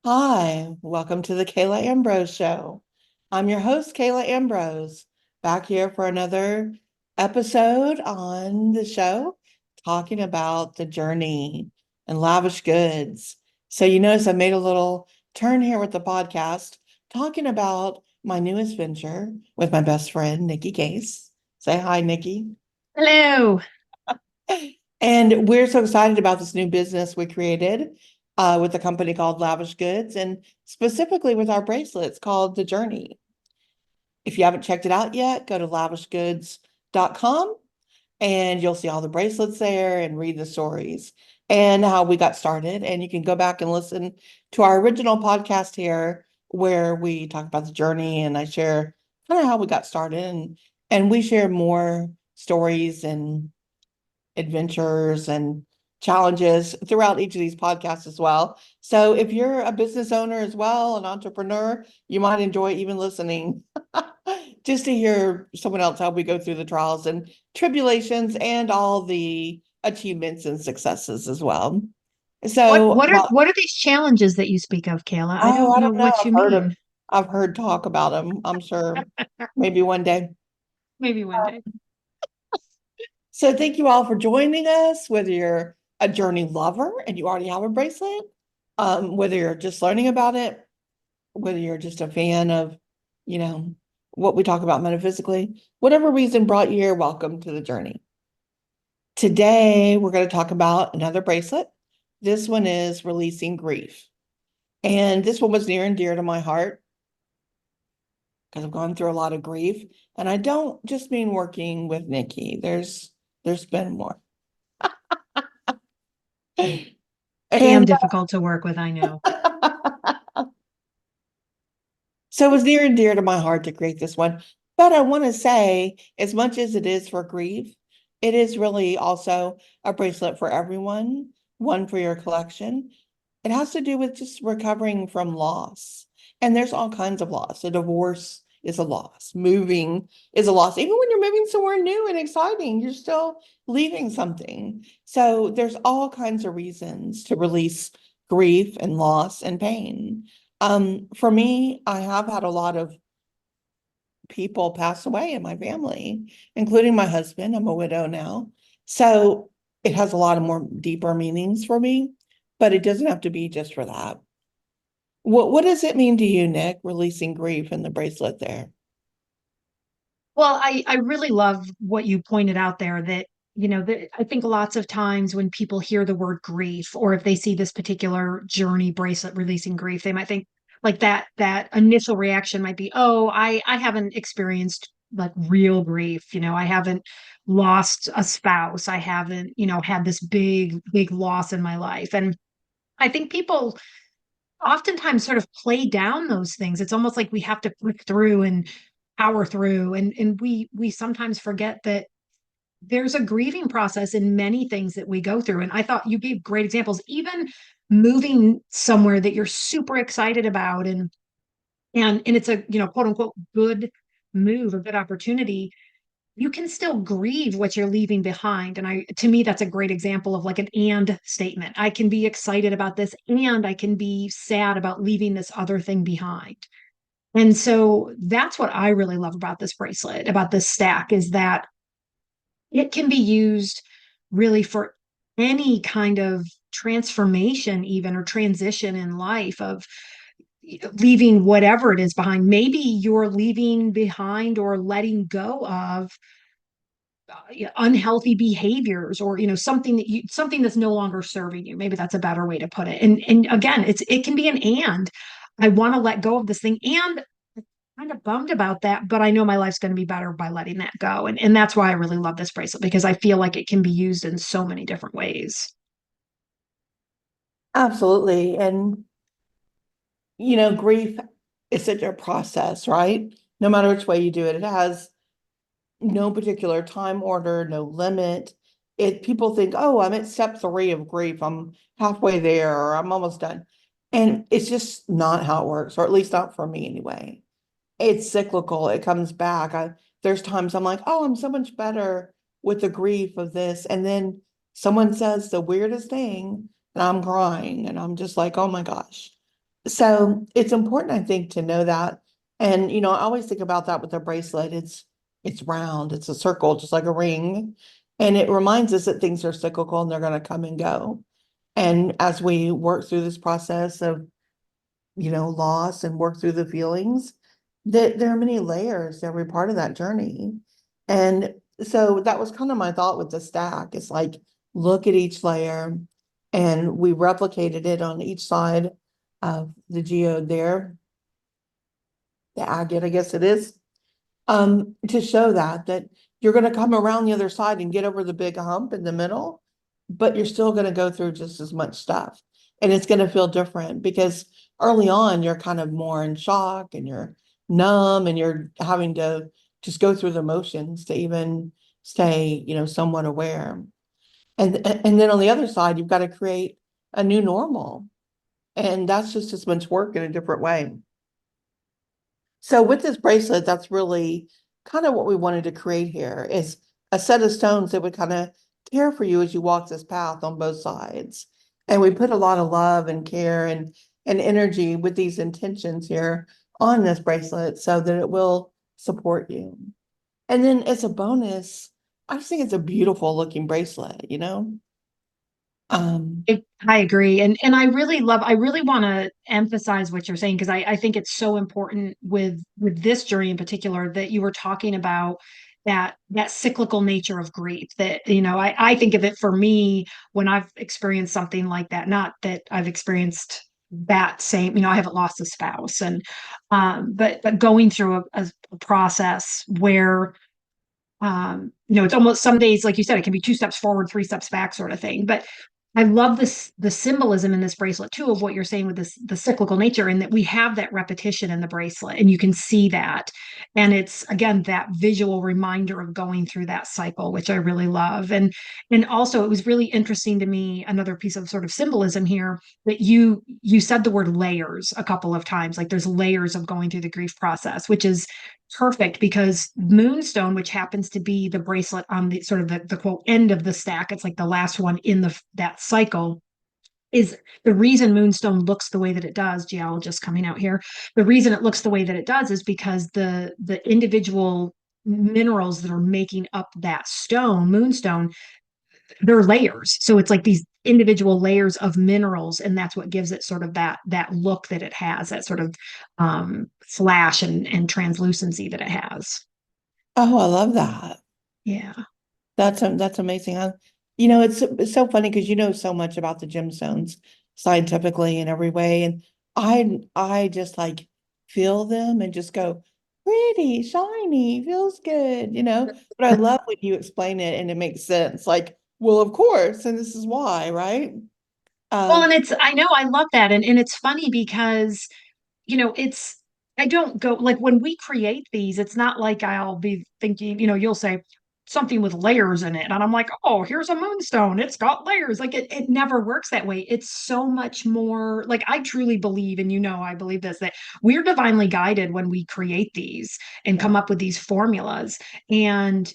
Hi, welcome to the Kayla Ambrose Show. I'm your host, Kayla Ambrose, back here for another episode on the show, talking about the journey and lavish goods. So, you notice I made a little turn here with the podcast, talking about my newest venture with my best friend, Nikki Case. Say hi, Nikki. Hello. And we're so excited about this new business we created with a company called Lavish Goods and specifically with our bracelets called The Journey. If you haven't checked it out yet, go to lavishgoods.com and you'll see all the bracelets there and read the stories and how we got started. And you can go back and listen to our original podcast here where we talk about the journey and I share kind of how we got started and we share more stories and adventures and challenges throughout each of these podcasts as well. So if you're a business owner as well, an entrepreneur, you might enjoy even listening just to hear someone else how we go through the trials and tribulations and all the achievements and successes as well. What So, what are what are these challenges that you speak of, Kayla? I oh, don't I know don't know. what you mean. I've heard talk about them. I'm sure maybe one day. Maybe one day. So thank you all for joining us, whether you're a journey lover and you already have a bracelet, whether you're just learning about it, whether you're just a fan of, you know, what we talk about metaphysically, whatever reason brought you here, welcome to the journey. Today, we're going to talk about another bracelet. This one is releasing grief. And this one was near and dear to my heart because I've gone through a lot of grief. And I don't just mean working with Nikki. There's been more. Damn And difficult to work with, I know. so it was near and dear to my heart to create this one. But I want to say, as much as it is for grief, it is really also a bracelet for everyone, one for your collection. It has to do with just recovering from loss. And there's all kinds of loss. A divorce is a loss. Moving is a loss. Even when you're moving somewhere new and exciting, you're still leaving something. So there's all kinds of reasons to release grief and loss and pain. For me, I have had a lot of people pass away in my family, including my husband. I'm a widow now. So it has a lot of more deeper meanings for me, but it doesn't have to be just for that. What does it mean to you, Nick, releasing grief in the bracelet there? Well, I really love what you pointed out there that, I think lots of times when people hear the word grief, or if they see this particular journey bracelet releasing grief, they might think like that initial reaction might be, oh, I haven't experienced like real grief. I haven't lost a spouse. I haven't, had this big loss in my life. And I think people oftentimes sort of play down those things. It's almost like we have to click through and power through. And we sometimes forget that there's a grieving process in many things that we go through. And I thought you gave great examples, even moving somewhere that you're super excited about and it's a, quote unquote good move, a good opportunity. You can still grieve what you're leaving behind. And to me, that's a great example of like an and statement. I can be excited about this and I can be sad about leaving this other thing behind. And so that's what I really love about this bracelet, about this stack, is that it can be used really for any kind of transformation, even or transition in life of leaving whatever it is behind. Maybe you're leaving behind or letting go of unhealthy behaviors or something that's no longer serving you. Maybe that's a better way to put it. And again, it can be an and I want to let go of this thing, and I'm kind of bummed about that, but I know my life's going to be better by letting that go. And that's why I really love this bracelet, because I feel like it can be used in so many different ways. Absolutely. And, grief is such a process, right? No matter which way you do it, it has no particular time order, no limit. People think, oh, I'm at step 3 of grief. I'm halfway there, or I'm almost done. And it's just not how it works, or at least not for me anyway. It's cyclical. It comes back. There's times I'm like, oh, I'm so much better with the grief of this. And then someone says the weirdest thing and I'm crying and I'm just like, oh my gosh. So it's important, I think, to know that. And, I always think about that with a bracelet. It's round, it's a circle, just like a ring. And it reminds us that things are cyclical and they're going to come and go. And as we work through this process of, loss and work through the feelings, that there are many layers to every part of that journey. And so that was kind of my thought with the stack. It's like, look at each layer, and we replicated it on each side of the geode there, the agate, I guess it is, to show that you're going to come around the other side and get over the big hump in the middle, but you're still going to go through just as much stuff. And it's going to feel different because early on, you're kind of more in shock and you're numb and you're having to just go through the motions to even stay, somewhat aware. And then on the other side, you've got to create a new normal. And that's just as much work in a different way. So with this bracelet, that's really kind of what we wanted to create here is a set of stones that would kind of care for you as you walk this path on both sides. And we put a lot of love and care and energy with these intentions here on this bracelet so that it will support you. And then as a bonus, I just think it's a beautiful looking bracelet. Um, I agree. And I really want to emphasize what you're saying because I think it's so important with this journey in particular that you were talking about that cyclical nature of grief that, I think of it for me when I've experienced something like that, not that I've experienced that same, I haven't lost a spouse and but going through a process where it's almost some days, like you said, it can be two steps forward, three steps back sort of thing. But I love the symbolism in this bracelet too of what you're saying with the cyclical nature, and that we have that repetition in the bracelet, and you can see that. And it's again that visual reminder of going through that cycle, which I really love. And also it was really interesting to me, another piece of sort of symbolism here, that you said the word layers a couple of times, like there's layers of going through the grief process, which is perfect because Moonstone, which happens to be the bracelet on the sort of the quote end of the stack, it's like the last one in that cycle, is the reason Moonstone looks the way that it does. Geologist coming out here, the reason it looks the way that it does is because the individual minerals that are making up that stone, Moonstone, they're layers. So it's like these individual layers of minerals, and that's what gives it sort of that look that it has, that sort of flash and translucency that it has. oh, I love that. Yeah. That's amazing. It's so funny because you know so much about the gemstones scientifically in every way, and I just like feel them and just go pretty, shiny, feels good. But I love when you explain it and it makes sense. Like, well, of course, and this is why, right? Well, and Um, I know I love that. And it's funny because it's, I don't go like when we create these, it's not like I'll be thinking, you'll say something with layers in it. And I'm like, oh, here's a moonstone. It's got layers. Like it never works that way. It's so much more like I truly believe, and I believe this, that we're divinely guided when we create these and yeah. come up with these formulas. And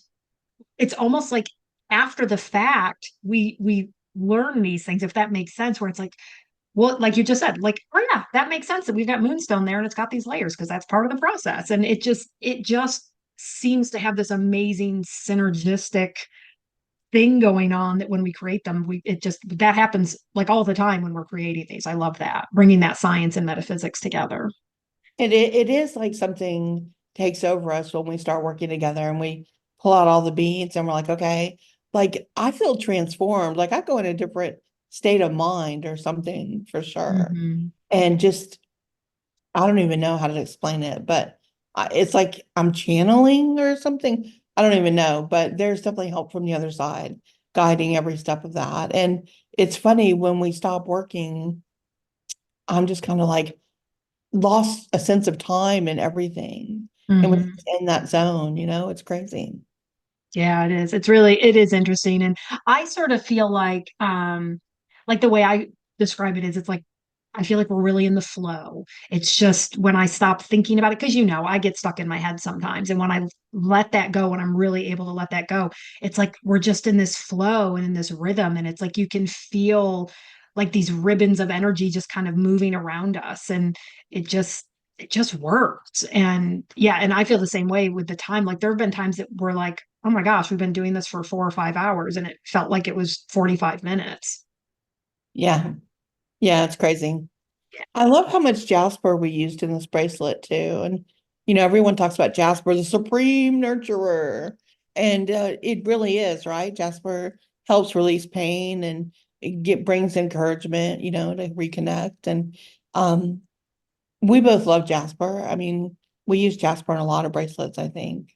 it's almost like after the fact, we learn these things, if that makes sense, where it's like, well, like you just said, like, oh yeah, that makes sense that we've got Moonstone there and it's got these layers because that's part of the process. And it just seems to have this amazing synergistic thing going on that when we create them, that happens like all the time when we're creating these. I love that, bringing that science and metaphysics together. And it is like something takes over us when we start working together and we pull out all the beads and we're like, okay, like I feel transformed. Like I go in a different state of mind or something for sure. Mhm. And just, I don't even know how to explain it, but it's like I'm channeling or something. I don't even know, but there's definitely help from the other side guiding every step of that. And it's funny when we stop working, I'm just kind of like, lost a sense of time and everything. And was Mhm. in that zone, it's crazy. Yeah, it is. It is interesting. And I sort of feel like the way I describe it is it's like I feel like we're really in the flow. It's just when I stop thinking about it, because I get stuck in my head sometimes. And when I let that go, when I'm really able to let that go, it's like we're just in this flow and in this rhythm. And it's like you can feel like these ribbons of energy just kind of moving around us. And it just, it just worked. And yeah, and I feel the same way with the time. Like there have been times that we're like, oh my gosh, we've been doing this for 4 or 5 hours and it felt like it was 45 minutes. Yeah. Yeah, it's crazy. I love how much Jasper we used in this bracelet too. And, everyone talks about Jasper, the supreme nurturer. And it really is, right? Jasper helps release pain and brings encouragement, to reconnect. And um, we both love Jasper. I mean, we use Jasper in a lot of bracelets, I think.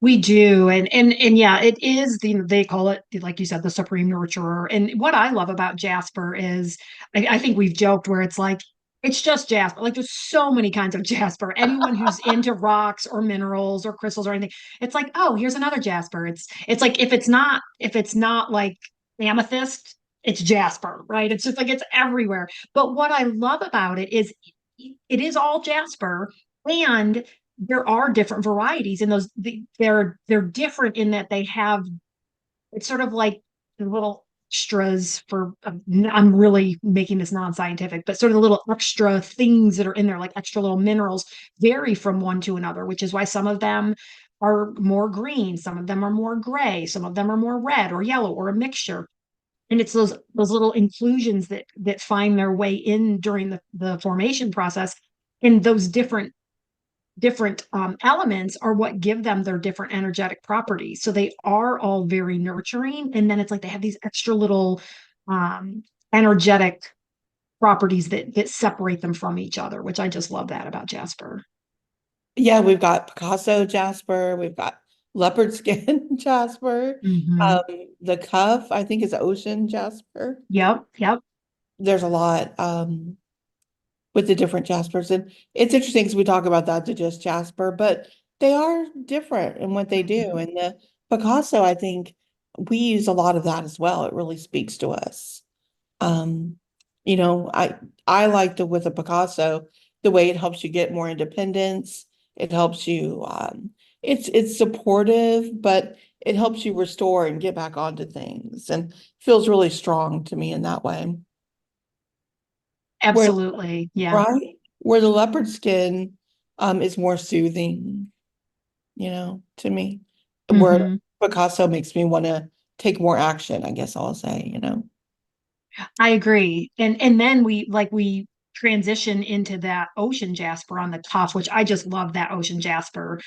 We do. And yeah, it is they call it, like you said, the supreme nurturer. And what I love about Jasper is I think we've joked where it's like, it's just Jasper. Like there's so many kinds of Jasper. Anyone who's into rocks or minerals or crystals or anything, it's like, oh, here's another Jasper. It's like if it's not like amethyst, it's Jasper, right? It's just like it's everywhere. But what I love about it is it is all Jasper. And there are different varieties and they're different in that they have it's sort of like the little extras for I'm really making this non-scientific but sort of the little extra things that are in there like extra little minerals vary from one to another, which is why some of them are more green, some of them are more gray, some of them are more red or yellow or a mixture. And it's those little inclusions that find their way in during the formation process, and those different elements are what give them their different energetic properties. So they are all very nurturing. And then it's like they have these extra little um, energetic properties that separate them from each other, which I just love that about Jasper. Yeah, we've got Picasso Jasper, we've got leopard skin Jasper, Hmm. um, the cuff, I think is ocean Jasper. Yep, yep. There's a lot with the different Jaspers. And it's interesting because we talk about that to just Jasper, but they are different in what they do. Mhm. And the Picasso, I think we use a lot of that as well. It really speaks to us. Um, you know, I like the with a Picasso, the way it helps you get more independence. It helps you it's supportive, but it helps you restore and get back onto things and feels really strong to me in that way. Where Absolutely. Yeah. right? Where the leopard skin is more soothing, to me. Where Hmm. Picasso makes me want to take more action, I guess I'll say. I agree. And then we transition into that ocean jasper on the top, which I just love that ocean jasper,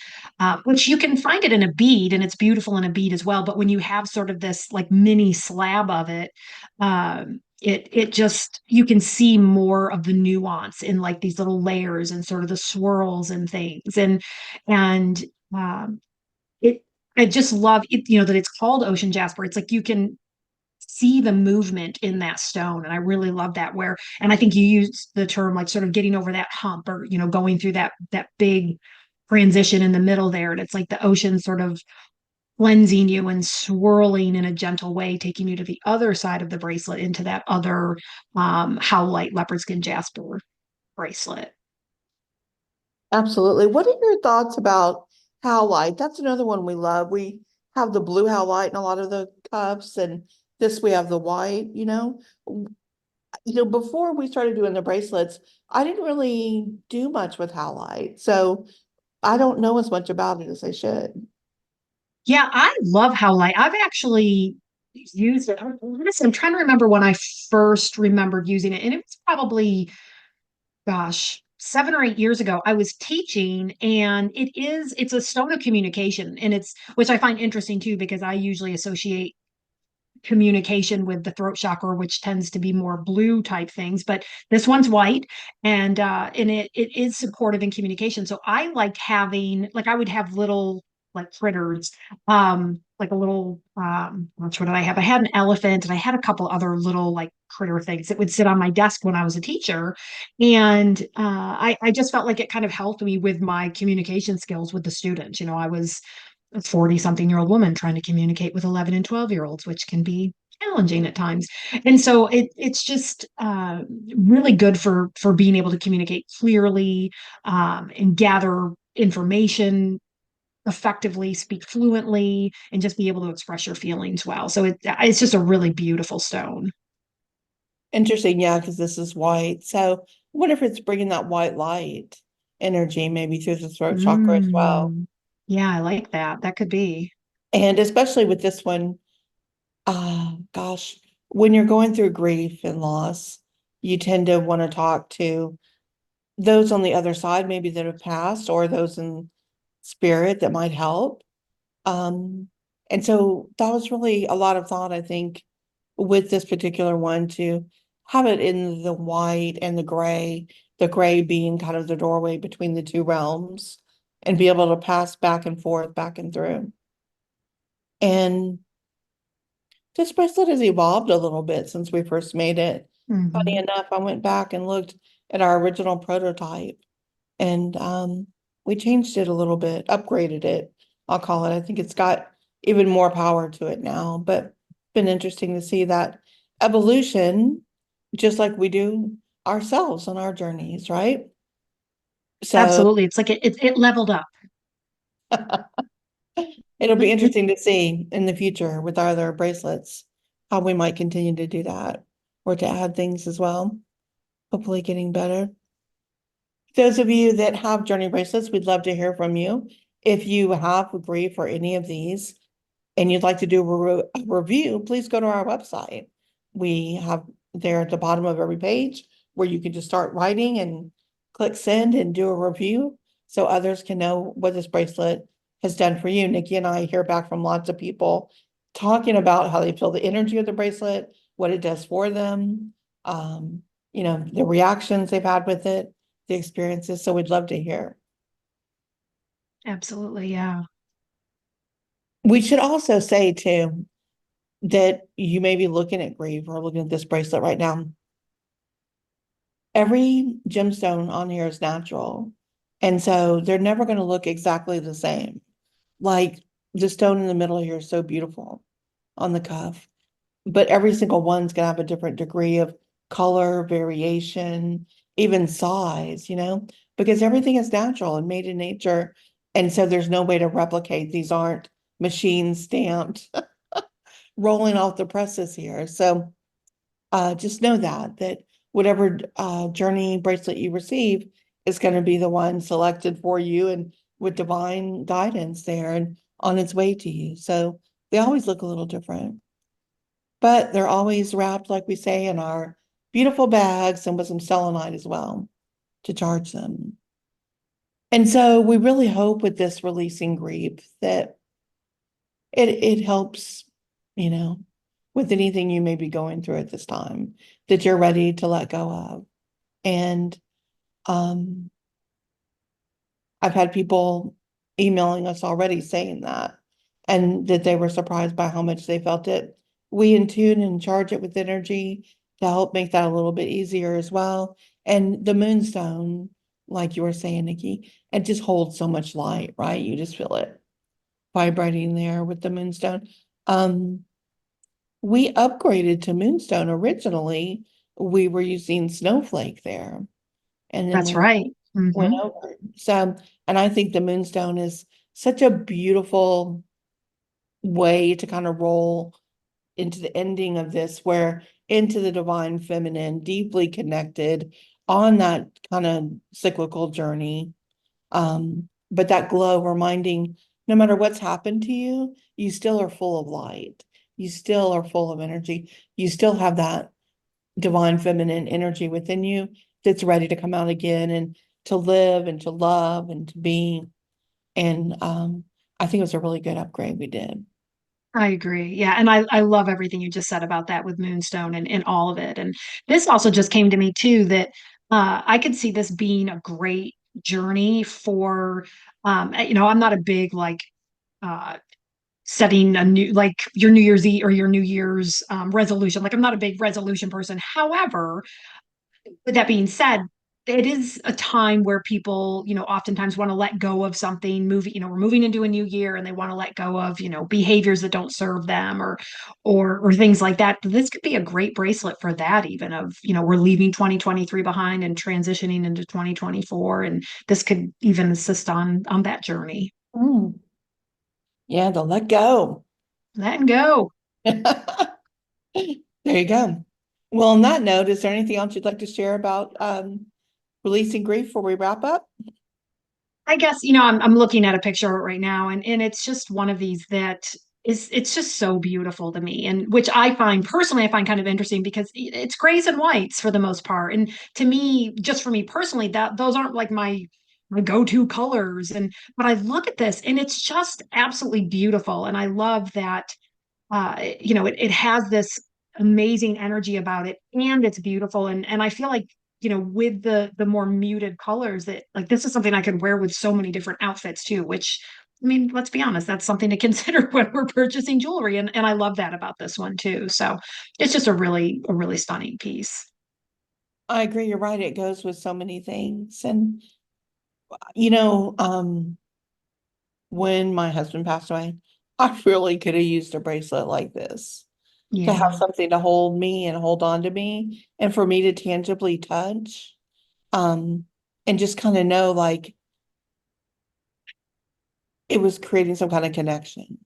which you can find it in a bead and it's beautiful in a bead as well. But when you have sort of this like mini slab of it, it just you can see more of the nuance in like these little layers and sort of the swirls and things. And it I just love it, that it's called ocean jasper. It's like you can see the movement in that stone. And I really love that and I think you used the term like sort of getting over that hump or, going through that big transition in the middle there. And it's like the ocean sort of cleansing you and swirling in a gentle way, taking you to the other side of the bracelet into that other howlite leopard skin jasper bracelet. Absolutely. What are your thoughts about howlite? That's another one we love. We have the blue howlite in a lot of the cups, and this we have the white. Before we started doing the bracelets, I didn't really do much with howlite. So I don't know as much about it as I should. Yeah, I love howlite. I've actually used it. I'm trying to remember when I first remembered using it, and it was probably gosh, 7 or 8 years ago, I was teaching, and it's a stone of communication, and it's which I find interesting too, because I usually associate communication with the throat chakra, which tends to be more blue type things, but this one's white, and it is supportive in communication. So I like having like I would have little like critters, like a little what did I have? I had an elephant and I had a couple other little like critter things that would sit on my desk when I was a teacher. And I just felt like it kind of helped me with my communication skills with the students. I was a 40 something year old woman trying to communicate with 11 and 12-year olds, which can be challenging at times. And so it's just really good for being able to communicate clearly, and gather information effectively, speak fluently, and just be able to express your feelings well. So it's just a really beautiful stone. Interesting, yeah, because this is white. So I wonder if it's bringing that white light energy maybe through the throat chakra as well. Mm. Yeah, I like that. That could be. And especially with this one, gosh, when you're going through grief and loss, you tend to want to talk to those on the other side, maybe that have passed, or those in spirit that might help. Um, and so that was really a lot of thought, I think, with this particular one to have it in the white and the gray being kind of the doorway between the two realms and be able to pass back and forth, back and through. And this bracelet has evolved a little bit since we first made it. Funny Mhm. enough, I went back and looked at our original prototype and we changed it a little bit, upgraded it, I'll call it. I think it's got even more power to it now, but it's been interesting to see that evolution, just like we do ourselves on our journeys, right? So Absolutely. It's like it leveled up. it'll be interesting to see in the future with our other bracelets how we might continue to do that or to add things as well. Hopefully getting better. Those of you that have journey bracelets, we'd love to hear from you. If you have grief for any of these and you'd like to do a review, please go to our website. We have there at the bottom of every page where you can just start writing and click send and do a review so others can know what this bracelet has done for you. Nikki and I hear back from lots of people talking about how they feel the energy of the bracelet, what it does for them, the reactions they've had with it, the experiences. So we'd love to hear. Absolutely. Yeah. We should also say too, that you may be looking at grief or looking at this bracelet right now. Every gemstone on here is natural. And so they're never going to look exactly the same. Like the stone in the middle here is so beautiful on the cuff, but every single one's going to have a different degree of color, variation, even size, because everything is natural and made in nature. And so there's no way to replicate. These aren't machine stamped rolling off the presses here. So just know that whatever journey bracelet you receive is going to be the one selected for you and with divine guidance there and on its way to you. So they always look a little different, but they're always wrapped, like we say, in our beautiful bags and with some selenite as well to charge them. And so we really hope with this releasing grief that it helps, you know, with anything you may be going through at this time, that you're ready to let go of. And um, I've had people emailing us already saying that, and that they were surprised by how much they felt it. We in tune and charge it with energy to help make that a little bit easier as well. And the moonstone, like you were saying, Nikki, it just holds so much light, right? You just feel it vibrating there with the moonstone. Um, we upgraded to moonstone originally. We were using snowflake there, and then That's we right. went Hmm. over. So, and I think the moonstone is such a beautiful way to kind of roll into the ending of this, where into the divine feminine, deeply connected on that kind of cyclical journey. But that glow reminding no matter what's happened to you, you still are full of light. You still are full of energy. You still have that divine feminine energy within you that's ready to come out again and to live and to love and to be. And I think it was a really good upgrade we did. I agree. Yeah. And I love everything you just said about that with Moonstone and all of it. And this also just came to me too that I could see this being a great journey for, I'm not a big uh, setting a new, like your New Year's Eve or your New Year's resolution. Like I'm not a big resolution person. However, with that being said, it is a time where people, oftentimes want to let go of something, we're moving into a new year and they want to let go of, behaviors that don't serve them or things like that. This could be a great bracelet for that, even of, we're leaving 2023 behind and transitioning into 2024. And this could even assist on that journey. Mm, yeah, to let go. Letting go. There you go. Well, on that note, is there anything else you'd like to share about releasing grief before we wrap up? I guess, I'm looking at a picture of it right now, and it's just one of these that it's just so beautiful to me, and which I find kind of interesting because it's grays and whites for the most part. And to me, just for me personally, that those aren't like my go-to colors. And but I look at this and it's just absolutely beautiful. And I love that it has this amazing energy about it, and it's beautiful. And I feel like, with the more muted colors, that like this is something I could wear with so many different outfits too, which I mean, let's be honest, that's something to consider when we're purchasing jewelry. And I love that about this one too. So it's just a really stunning piece. I agree, you're right. It goes with so many things. And, you know, when my husband passed away, I really could have used a bracelet like this to have Yeah, something to hold me and hold on to me and for me to tangibly touch. Um, and just kind of know like it was creating some kind of connection,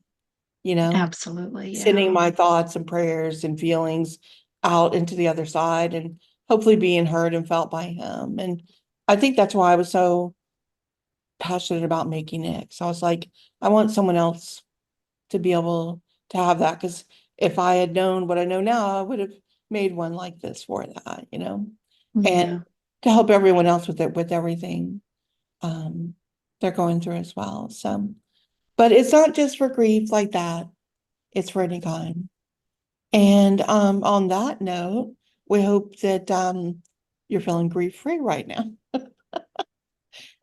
you know, absolutely. sending Yeah. my thoughts and prayers and feelings out into the other side and hopefully being heard and felt by him. And I think that's why I was so passionate about making it. So I was like, I want someone else to be able to have that. Because if I had known what I know now, I would have made one like this for that, and Yeah. to help everyone else with it, with everything um they're going through as well. So, but it's not just for grief like that, it's for any kind. And on that note, we hope that you're feeling grief free right now.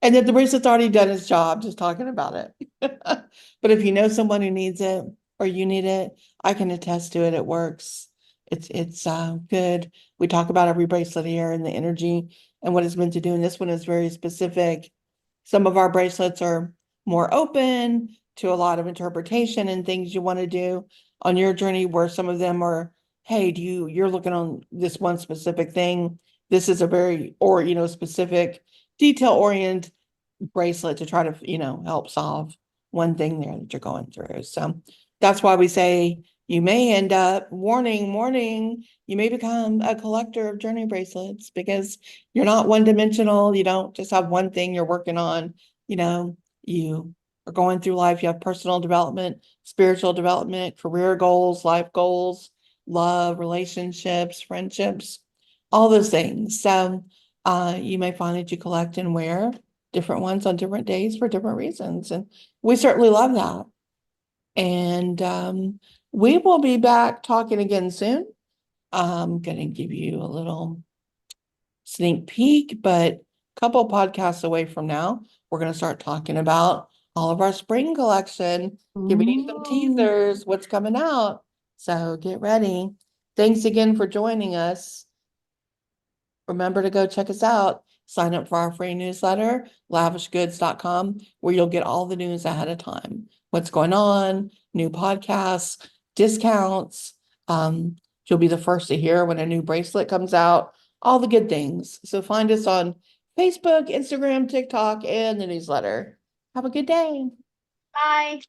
And that the bracelet's already done its job, just talking about it. But if you know someone who needs it or you need it, I can attest to it. It works. It's good. We talk about every bracelet here and the energy and what it's meant to do. And this one is very specific. Some of our bracelets are more open to a lot of interpretation and things you want to do on your journey, where some of them are, hey, you're looking on this one specific thing. This is a very, or, specific detail oriented bracelet to try to, help solve one thing there that you're going through. So that's why we say you may end up, warning, you may become a collector of journey bracelets because you're not one dimensional. You don't just have one thing you're working on. You are going through life. You have personal development, spiritual development, career goals, life goals, love, relationships, friendships, all those things. So you may find that you collect and wear different ones on different days for different reasons. And we certainly love that. And we will be back talking again soon. I'm going to give you a little sneak peek, but a couple podcasts away from now, we're going to start talking about all of our spring collection, giving you some Ooh. teasers, what's coming out. So get ready. Thanks again for joining us. Remember to go check us out. Sign up for our free newsletter, lavishgoods.com, where you'll get all the news ahead of time. What's going on, new podcasts, discounts. You'll be the first to hear when a new bracelet comes out, all the good things. So find us on Facebook, Instagram, TikTok, and the newsletter. Have a good day. Bye.